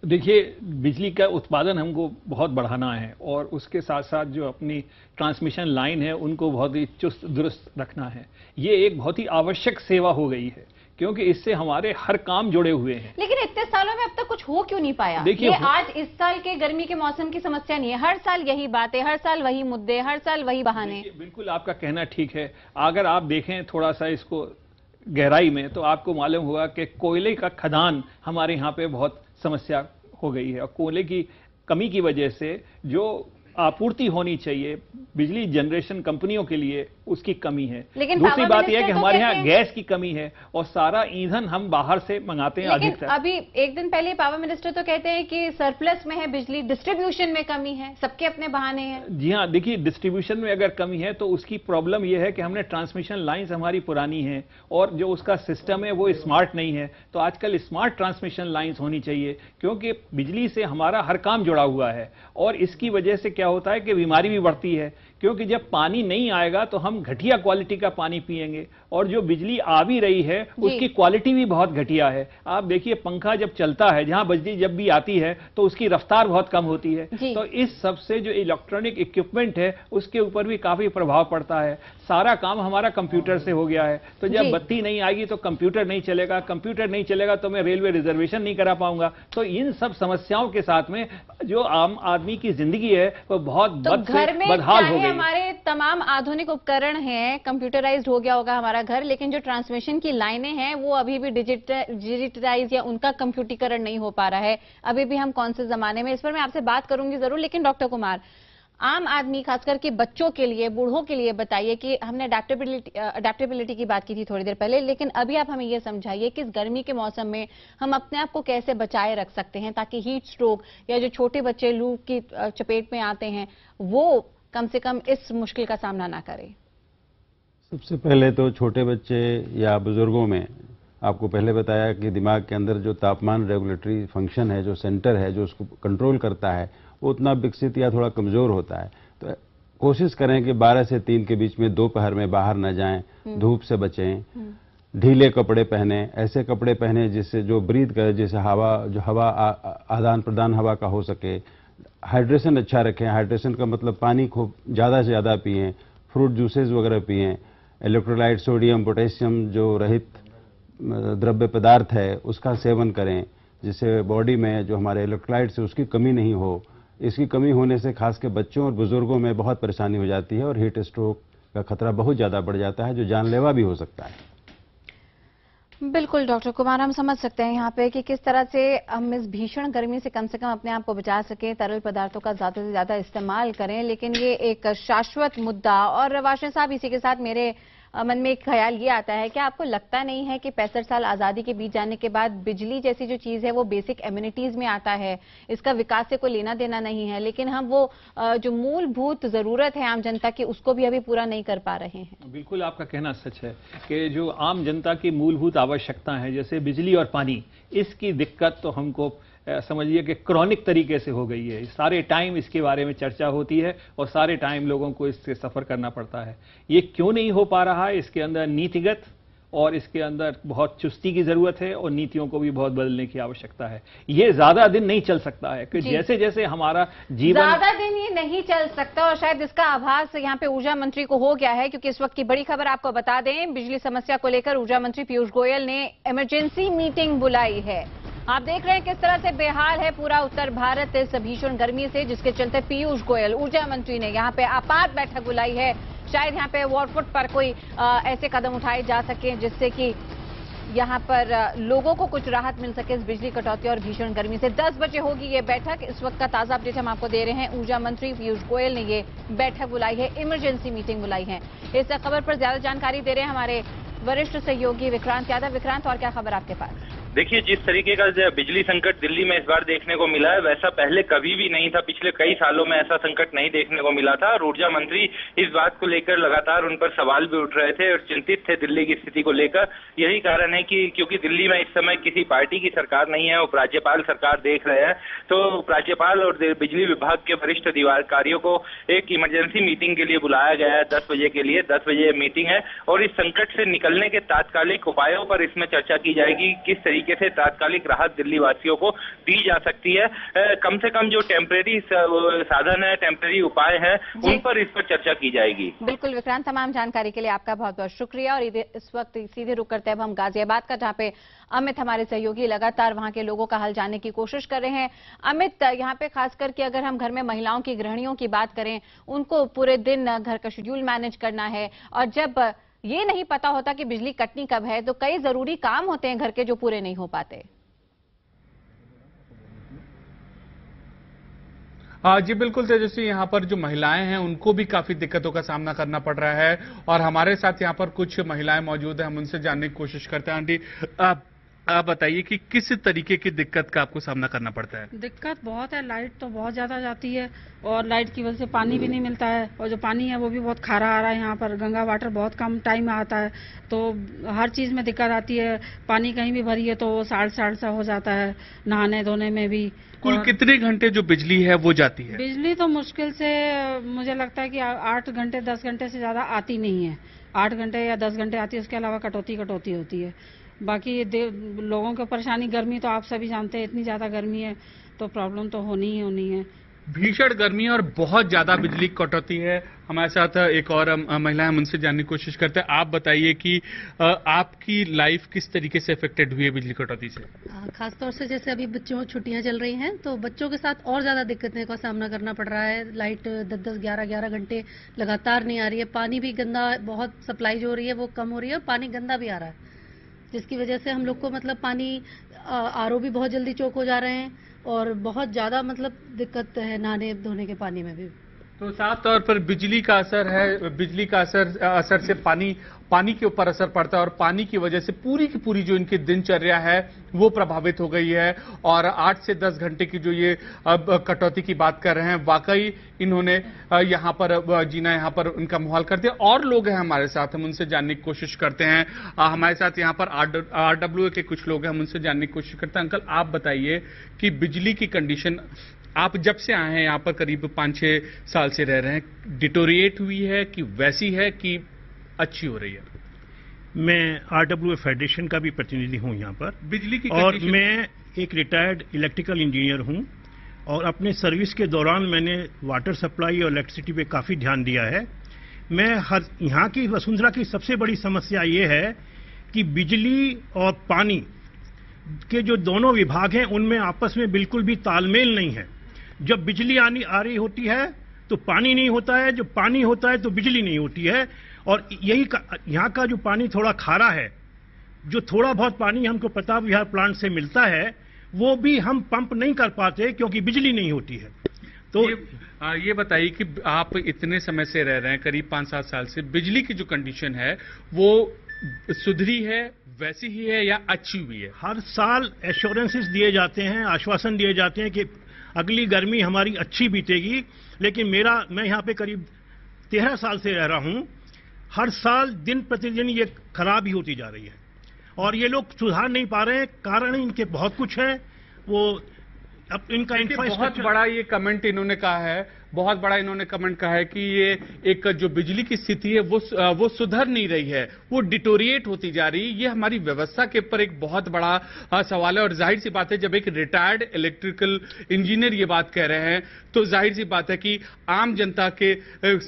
देखिए, बिजली का उत्पादन हमको बहुत बढ़ाना है, और उसके साथ साथ जो अपनी ट्रांसमिशन लाइन है उनको बहुत ही चुस्त दुरुस्त रखना है। ये एक बहुत ही आवश्यक सेवा हो गई है, क्योंकि इससे हमारे हर काम जुड़े हुए हैं। लेकिन इतने सालों में अब तक कुछ हो क्यों नहीं पाया? देखिए, ये आज इस साल के गर्मी के मौसम की समस्या नहीं है, हर साल यही बातें, हर साल वही मुद्दे, हर साल वही बहाने। बिल्कुल आपका कहना ठीक है। अगर आप देखें थोड़ा सा इसको गहराई में, तो आपको मालूम होगा कि कोयले का खदान हमारे यहाँ पे बहुत समस्या हो गई है, और कोयले की कमी की वजह से जो आपूर्ति होनी चाहिए बिजली जनरेशन कंपनियों के लिए, उसकी कमी है। लेकिन दूसरी बात यह है कि तो हमारे यहाँ गैस की कमी है, और सारा ईंधन हम बाहर से मंगाते हैं अधिकतर। अभी एक दिन पहले पावर मिनिस्टर तो कहते हैं कि सरप्लस में है बिजली, डिस्ट्रीब्यूशन में कमी है, सबके अपने बहाने हैं। जी हाँ, देखिए, डिस्ट्रीब्यूशन में अगर कमी है तो उसकी प्रॉब्लम यह है कि हमने ट्रांसमिशन लाइन्स हमारी पुरानी है, और जो उसका सिस्टम है वो स्मार्ट नहीं है। तो आजकल स्मार्ट ट्रांसमिशन लाइन्स होनी चाहिए, क्योंकि बिजली से हमारा हर काम जुड़ा हुआ है, और इसकी वजह से क्या होता है कि बीमारी भी बढ़ती है, क्योंकि जब पानी नहीं आएगा तो हम घटिया क्वालिटी का पानी पिएंगे, और जो बिजली आ भी रही है उसकी क्वालिटी भी बहुत घटिया है। आप देखिए, पंखा जब चलता है, जहां बिजली जब भी आती है तो उसकी रफ्तार बहुत कम होती है। तो इस सब से जो इलेक्ट्रॉनिक इक्विपमेंट है उसके ऊपर भी काफी प्रभाव पड़ता है। सारा काम हमारा कंप्यूटर से हो गया है, तो जब बत्ती नहीं आएगी तो कंप्यूटर नहीं चलेगा, कंप्यूटर नहीं चलेगा तो मैं रेलवे रिजर्वेशन नहीं करा पाऊंगा। तो इन सब समस्याओं के साथ में जो आम आदमी की जिंदगी है वो बहुत बदहाल हो गई। हमारे तमाम आधुनिक उपकरण हैं, कंप्यूटराइज्ड हो गया होगा हमारा घर, लेकिन जो ट्रांसमिशन की लाइनें हैं वो अभी भी डिजिटलाइज या उनका कंप्यूटरीकरण नहीं हो पा रहा है। अभी भी हम कौन से जमाने में, इस पर मैं आपसे बात करूंगी जरूर। लेकिन डॉक्टर कुमार, आम आदमी, खासकर के बच्चों के लिए, बूढ़ों के लिए बताइए कि हमने अडेप्टेबिलिटी की बात की थी थोड़ी देर पहले, लेकिन अभी आप हमें ये समझाइए कि इस गर्मी के मौसम में हम अपने आप को कैसे बचाए रख सकते हैं, ताकि हीट स्ट्रोक या जो छोटे बच्चे लू की चपेट में आते हैं वो कम से कम इस मुश्किल का सामना ना करें। सबसे पहले तो छोटे बच्चे या बुजुर्गों में आपको पहले बताया कि दिमाग के अंदर जो तापमान रेगुलेटरी फंक्शन है, जो सेंटर है जो उसको कंट्रोल करता है, वो उतना विकसित या थोड़ा कमजोर होता है। तो कोशिश करें कि 12 से 3 के बीच में दोपहर में बाहर न जाएं, धूप से बचें, ढीले कपड़े पहने, ऐसे कपड़े पहने जिससे जो ब्रीथ करे, जिससे हवा आदान प्रदान हवा का हो सके। हाइड्रेशन अच्छा रखें, हाइड्रेशन का मतलब पानी खूब ज़्यादा से ज़्यादा पिएं, फ्रूट जूसेस वगैरह पिएं, इलेक्ट्रोलाइट, सोडियम, पोटेशियम जो रहित द्रव्य पदार्थ है उसका सेवन करें, जिससे बॉडी में जो हमारे इलेक्ट्रोलाइट्स है उसकी कमी नहीं हो। इसकी कमी होने से खासकर बच्चों और बुजुर्गों में बहुत परेशानी हो जाती है, और हीट स्ट्रोक का खतरा बहुत ज़्यादा बढ़ जाता है, जो जानलेवा भी हो सकता है। बिल्कुल डॉक्टर कुमार, हम समझ सकते हैं यहाँ पे कि किस तरह से हम इस भीषण गर्मी से कम अपने आप को बचा सकें, तरल पदार्थों का ज्यादा से ज्यादा इस्तेमाल करें, लेकिन ये एक शाश्वत मुद्दा। और वाशनी साहब, इसी के साथ मेरे मन में एक ख्याल ये आता है कि आपको लगता नहीं है कि 65 साल आजादी के बीत जाने के बाद बिजली जैसी जो चीज है वो बेसिक एम्यूनिटीज में आता है, इसका विकास से कोई लेना देना नहीं है, लेकिन हम वो जो मूलभूत जरूरत है आम जनता की उसको भी अभी पूरा नहीं कर पा रहे हैं। बिल्कुल आपका कहना सच है कि जो आम जनता की मूलभूत आवश्यकता है, जैसे बिजली और पानी, इसकी दिक्कत तो हमको समझिए कि क्रॉनिक तरीके से हो गई है। सारे टाइम इसके बारे में चर्चा होती है और सारे टाइम लोगों को इससे सफ़र करना पड़ता है। ये क्यों नहीं हो पा रहा है? इसके अंदर नीतिगत और इसके अंदर बहुत चुस्ती की जरूरत है, और नीतियों को भी बहुत बदलने की आवश्यकता है। ये ज्यादा दिन नहीं चल सकता है कि जैसे जैसे हमारा जीवन, ज्यादा दिन ये नहीं चल सकता, और शायद इसका आभास यहाँ पे ऊर्जा मंत्री को हो गया है, क्योंकि इस वक्त की बड़ी खबर आपको बता दें, बिजली समस्या को लेकर ऊर्जा मंत्री पीयूष गोयल ने इमरजेंसी मीटिंग बुलाई है। आप देख रहे हैं किस तरह से बेहाल है पूरा उत्तर भारत इस भीषण गर्मी से, जिसके चलते पीयूष गोयल ऊर्जा मंत्री ने यहाँ पे आपात बैठक बुलाई है। शायद यहाँ पे वॉरफुट पर कोई ऐसे कदम उठाए जा सके जिससे कि यहाँ पर लोगों को कुछ राहत मिल सके इस बिजली कटौती और भीषण गर्मी से। 10 बजे होगी ये बैठक। इस वक्त का ताजा अपडेट हम आपको दे रहे हैं। ऊर्जा मंत्री पीयूष गोयल ने ये बैठक बुलाई है, इमरजेंसी मीटिंग बुलाई है। इस खबर पर ज्यादा जानकारी दे रहे हैं हमारे वरिष्ठ सहयोगी विक्रांत यादव। विक्रांत, और क्या खबर आपके पास? देखिए, जिस तरीके का बिजली संकट दिल्ली में इस बार देखने को मिला है, वैसा पहले कभी भी नहीं था। पिछले कई सालों में ऐसा संकट नहीं देखने को मिला था और ऊर्जा मंत्री इस बात को लेकर लगातार उन पर सवाल भी उठ रहे थे और चिंतित थे दिल्ली की स्थिति को लेकर। यही कारण है कि क्योंकि दिल्ली में इस समय किसी पार्टी की सरकार नहीं है, उपराज्यपाल सरकार देख रहे हैं, तो उपराज्यपाल और बिजली विभाग के वरिष्ठ अधिकारियों को एक इमरजेंसी मीटिंग के लिए बुलाया गया है 10 बजे के लिए। 10 बजे मीटिंग है और इस संकट से निकलने के तात्कालिक उपायों पर इसमें चर्चा की जाएगी। किस तरीके से तात्कालिक राहत दिल्ली वासियों को दी जा सकती है। कम से कम जो टेम्परेरी साधन है, टेम्परेरी उपाय हैं, उन पर इस पर चर्चा की जाएगी। बिल्कुल विक्रांत, तमाम जानकारी के लिए आपका बहुत बहुत शुक्रिया। और इस वक्त सीधे रुक करते हैं हम गाजियाबाद का, जहां पे अमित हमारे सहयोगी लगातार वहां के लोगों का हाल जानने की कोशिश कर रहे हैं। अमित, यहाँ पे खास करके अगर हम घर में महिलाओं की, गृहिणियों की बात करें, उनको पूरे दिन घर का शेड्यूल मैनेज करना है और जब ये नहीं पता होता कि बिजली कटनी कब है, तो कई जरूरी काम होते हैं घर के जो पूरे नहीं हो पाते। जी बिल्कुल तेजस्वी, यहाँ पर जो महिलाएं हैं उनको भी काफी दिक्कतों का सामना करना पड़ रहा है और हमारे साथ यहाँ पर कुछ महिलाएं मौजूद हैं, हम उनसे जानने की कोशिश करते हैं। आंटी, आप बताइए कि किस तरीके की दिक्कत का आपको सामना करना पड़ता है? दिक्कत बहुत है, लाइट तो बहुत ज्यादा जाती है और लाइट की वजह से पानी भी नहीं मिलता है और जो पानी है वो भी बहुत खारा आ रहा है। यहाँ पर गंगा वाटर बहुत कम टाइम में आता है, तो हर चीज में दिक्कत आती है। पानी कहीं भी भरी है तो वो साड़ सा हो जाता है, नहाने धोने में भी। कुल कितने घंटे जो बिजली है वो जाती है? बिजली तो मुश्किल से मुझे लगता है कि 8 घंटे 10 घंटे से ज्यादा आती नहीं है। 8 घंटे या 10 घंटे आती है, उसके अलावा कटौती होती है। बाकी लोगों को परेशानी, गर्मी तो आप सभी जानते हैं, इतनी ज्यादा गर्मी है तो प्रॉब्लम तो होनी ही है। भीषण गर्मी और बहुत ज्यादा बिजली कटौती है। हमारे साथ एक और महिला, हम उनसे जानने की कोशिश करते हैं। आप बताइए कि आपकी लाइफ किस तरीके से अफेक्टेड हुई है बिजली कटौती से? खासतौर से जैसे अभी बच्चों छुट्टियां चल रही हैं तो बच्चों के साथ और ज्यादा दिक्कतें का सामना करना पड़ रहा है। लाइट 10-10, 11-11 घंटे लगातार नहीं आ रही है। पानी भी गंदा, बहुत सप्लाई जो हो रही है वो कम हो रही है, पानी गंदा भी आ रहा है, जिसकी वजह से हम लोग को मतलब पानी आरओ भी बहुत जल्दी चोक हो जा रहे हैं और बहुत ज्यादा मतलब दिक्कत है नहाने धोने के पानी में भी। तो साफ तौर पर बिजली का असर है, बिजली का असर से पानी के ऊपर असर पड़ता है और पानी की वजह से पूरी की पूरी जो इनकी दिनचर्या है वो प्रभावित हो गई है। और 8 से 10 घंटे की जो ये अब कटौती की बात कर रहे हैं, वाकई इन्होंने यहाँ पर जीना, यहाँ पर उनका माहौल कर दिया। और लोग हैं हमारे साथ, हम उनसे जानने की कोशिश करते हैं। हमारे साथ यहाँ पर RWA के कुछ लोग हैं, हम उनसे जानने की कोशिश करते हैं। अंकल, आप बताइए कि बिजली की कंडीशन, आप जब से आए हैं यहाँ पर करीब 5-6 साल से रह रहे हैं, डिटोरिएट हुई है कि वैसी है कि अच्छी हो रही है? मैं RWA फेडरेशन का भी प्रतिनिधि हूँ यहाँ पर, बिजली की, और मैं एक रिटायर्ड इलेक्ट्रिकल इंजीनियर हूँ और अपने सर्विस के दौरान मैंने वाटर सप्लाई और इलेक्ट्रिसिटी पे काफ़ी ध्यान दिया है। मैं यहाँ की वसुंधरा की सबसे बड़ी समस्या ये है कि बिजली और पानी के जो दोनों विभाग हैं उनमें आपस में बिल्कुल भी तालमेल नहीं है। जब बिजली आ रही होती है तो पानी नहीं होता है, जब पानी होता है तो बिजली नहीं होती है। और यही यहाँ का जो पानी थोड़ा खारा है, जो थोड़ा बहुत पानी हमको प्रताप विहार प्लांट से मिलता है वो भी हम पंप नहीं कर पाते क्योंकि बिजली नहीं होती है। तो ये बताइए कि आप इतने समय से रह रहे हैं, करीब 5-7 साल से, बिजली की जो कंडीशन है वो सुधरी है, वैसी ही है या अच्छी हुई है? हर साल एश्योरेंसेस दिए जाते हैं, आश्वासन दिए जाते हैं कि अगली गर्मी हमारी अच्छी बीतेगी, लेकिन मैं यहाँ पे करीब 13 साल से रह रहा हूँ, हर साल दिन प्रतिदिन ये खराब ही होती जा रही है और ये लोग सुधार नहीं पा रहे हैं। कारण इनके बहुत कुछ है, वो अब इनका बहुत बड़ा ये कमेंट इन्होंने कहा है, बहुत बड़ा इन्होंने कमेंट कहा है कि ये एक जो बिजली की स्थिति है वो सुधर नहीं रही है, वो डिटोरिएट होती जा रही है। ये हमारी व्यवस्था के ऊपर एक बहुत बड़ा सवाल है और जाहिर सी बात है, जब एक रिटायर्ड इलेक्ट्रिकल इंजीनियर ये बात कह रहे हैं तो जाहिर सी बात है कि आम जनता के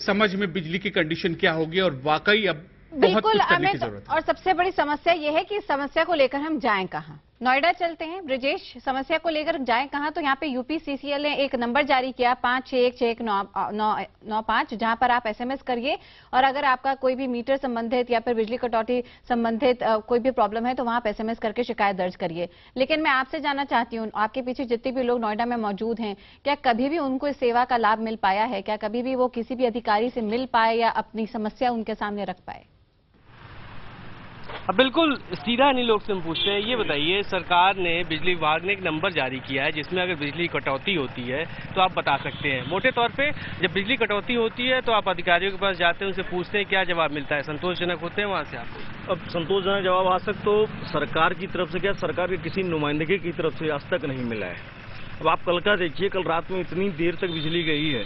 समझ में बिजली की कंडीशन क्या होगी और वाकई अब बहुत कुछ करने की जरूरत है। और सबसे बड़ी समस्या ये है कि इस समस्या को लेकर हम जाएं कहां? नोएडा चलते हैं। ब्रिजेश, समस्या को लेकर जाएं कहां, तो यहाँ पे यूपीसीसीएल ने एक नंबर जारी किया 561695, जहां पर आप एसएमएस करिए और अगर आपका कोई भी मीटर संबंधित या फिर बिजली कटौती संबंधित कोई भी प्रॉब्लम है तो वहां पर एसएमएस करके शिकायत दर्ज करिए। लेकिन मैं आपसे जानना चाहती हूँ, आपके पीछे जितने भी लोग नोएडा में मौजूद हैं, क्या कभी भी उनको इस सेवा का लाभ मिल पाया है? क्या कभी भी वो किसी भी अधिकारी से मिल पाए या अपनी समस्या उनके सामने रख पाए? अब बिल्कुल सीधा नहीं लोग से हम पूछते हैं। ये बताइए, सरकार ने, बिजली विभाग ने एक नंबर जारी किया है जिसमें अगर बिजली कटौती होती है तो आप बता सकते हैं। मोटे तौर पे जब बिजली कटौती होती है तो आप अधिकारियों के पास जाते हैं, उनसे पूछते हैं, क्या जवाब मिलता है? संतोषजनक होते हैं वहाँ से आपको? अब संतोषजनक जवाब आज तक तो सरकार की तरफ से क्या, सरकार के किसी नुमाइंदगी की तरफ से आज तक नहीं मिला है। अब आप कल का देखिए, कल रात में इतनी देर तक बिजली गई है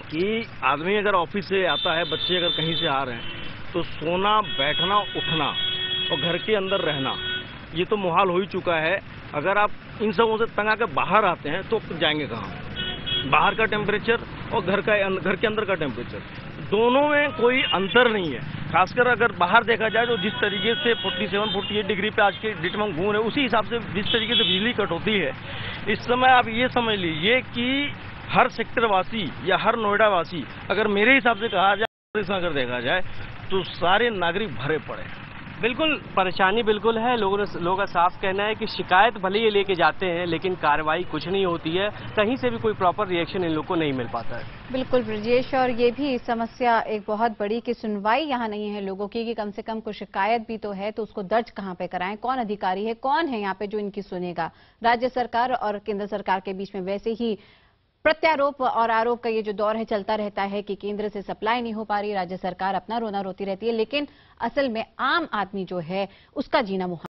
कि आदमी अगर ऑफिस से आता है, बच्चे अगर कहीं से आ रहे हैं तो सोना, बैठना, उठना और घर के अंदर रहना ये तो मुहाल हो ही चुका है। अगर आप इन सबों से तंग आकर बाहर आते हैं तो जाएंगे कहाँ? बाहर का टेम्परेचर और घर के अंदर का टेम्परेचर, दोनों में कोई अंतर नहीं है। खासकर अगर बाहर देखा जाए तो जिस तरीके से 47-48 डिग्री पे आज के डेट में घूम रहे, उसी हिसाब से जिस तरीके से बिजली कटौती है इस समय, आप ये समझ लीजिए कि हर सेक्टर वासी या हर नोएडा वासी, अगर मेरे हिसाब से कहा जाए, अगर देखा जाए तो सारे नागरिक भरे पड़े। बिल्कुल परेशानी बिल्कुल है। लोगों का साफ कहना है कि शिकायत भले ये लेके जाते हैं लेकिन कार्रवाई कुछ नहीं होती है, कहीं से भी कोई प्रॉपर रिएक्शन इन लोगों को नहीं मिल पाता है। बिल्कुल ब्रजेश, और ये भी समस्या एक बहुत बड़ी कि सुनवाई यहाँ नहीं है लोगों की, कि कम से कम कोई शिकायत भी तो है तो उसको दर्ज कहाँ पे कराएं? कौन अधिकारी है, कौन है यहाँ पे जो इनकी सुनेगा? राज्य सरकार और केंद्र सरकार के बीच में वैसे ही प्रत्यारोप और आरोप का ये जो दौर है चलता रहता है कि केंद्र से सप्लाई नहीं हो पा रही, राज्य सरकार अपना रोना रोती रहती है, लेकिन असल में आम आदमी जो है उसका जीना मुहाल